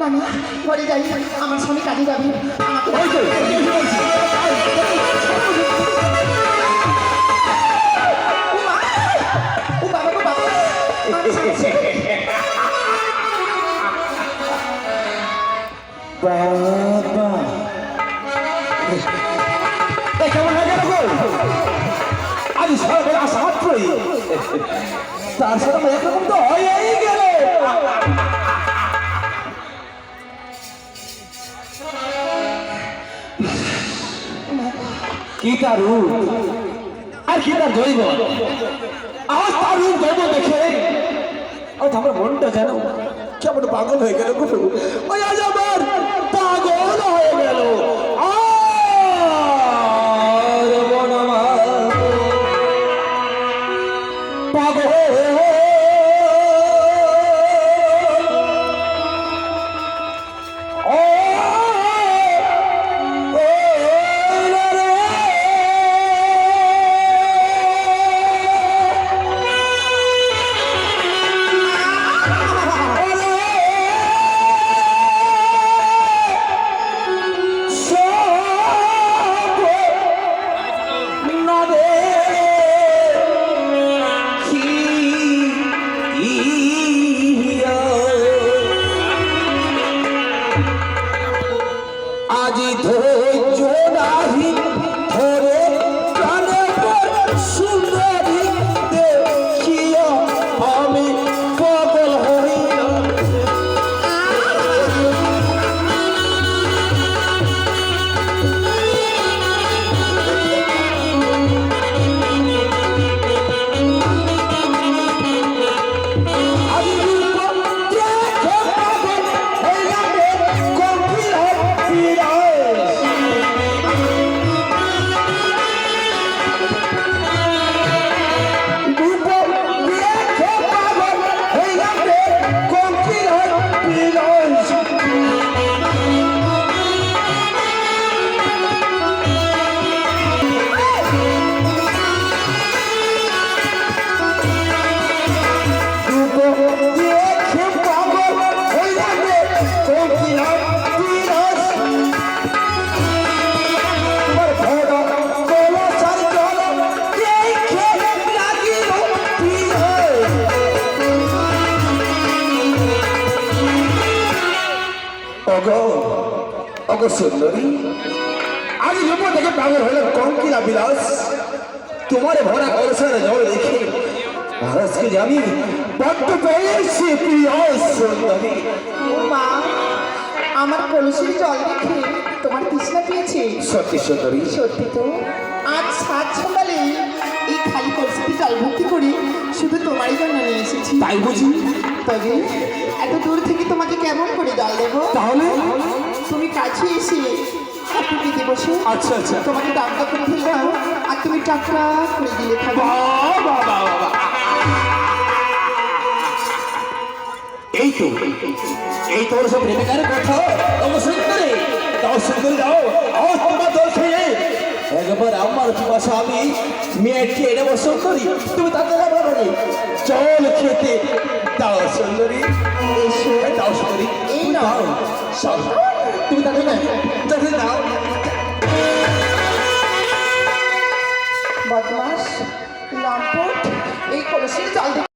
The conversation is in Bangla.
নানি ঘরে যাই, আমার স্বামী কাজে যাবে, আমাকে ও বাবা গো বাবা, বাবা কেমন হয়ে গেল গো? আজ সবাই আসা মাত্রই তার সাথে আমার একরকম তো হয়েই গেল। কি তার রূপ আর কি তার জৈব, আজ তার রূপ জৈব দেখে আজ আমার মনটা যেন কেমন পাগল হয়ে গেল গো। ওই আজ আমার পাগল হয়ে গেল। আর মন আমার পাগল আজি ধৈর্য নাহি ধরে কানে সুন্দরী দেখিয়া আমি পাগল হইয়া। আজি রূপ দেখে পাগল হইয়া গম্ভীর সুন্দরী আজ রূপ দেখে পাগল হইলাম কঙ্কিলা বিলাস। তোমার ভরা কলসার জল দেখে আজকে জানি বড্ড পেয়েছি প্রিয় সুন্দরী। মা, আমার কলসির জল দেখে তোমার তৃষ্ণা পেয়েছে? সত্যি সুন্দরী, সত্যি তো। আজ সাত সকালে এই খালি কলসিতে জল ভর্তি করে শুধু তোমারই জন্য নিয়ে এসেছি। তাই বুঝি? তবে এত দূর থেকে তোমাকে কেমন করে জল দেবো? তাহলে তুমি কাছে এসে একটু দিতে বসো। আচ্ছা আচ্ছা, তোমাকে ডাক্তার করে ফেললাম আর তুমি টাকরা করে দিলে খাবো। এই তো এই তো সব প্রেমিকার কথা। অবশ্যই করে দাও সুন্দরী, দাও আজ তোমার দল খেয়ে একবার আমার পিপাসা আমি মেয়েকে এনে বসন করি। তুমি তাকে বলো জল খেতে দাও সুন্দরী, দাও সুন্দরী, এই নাও। তুমি তাকে না তাকে দাও। বদমাস লম্পট, এই কলসির জল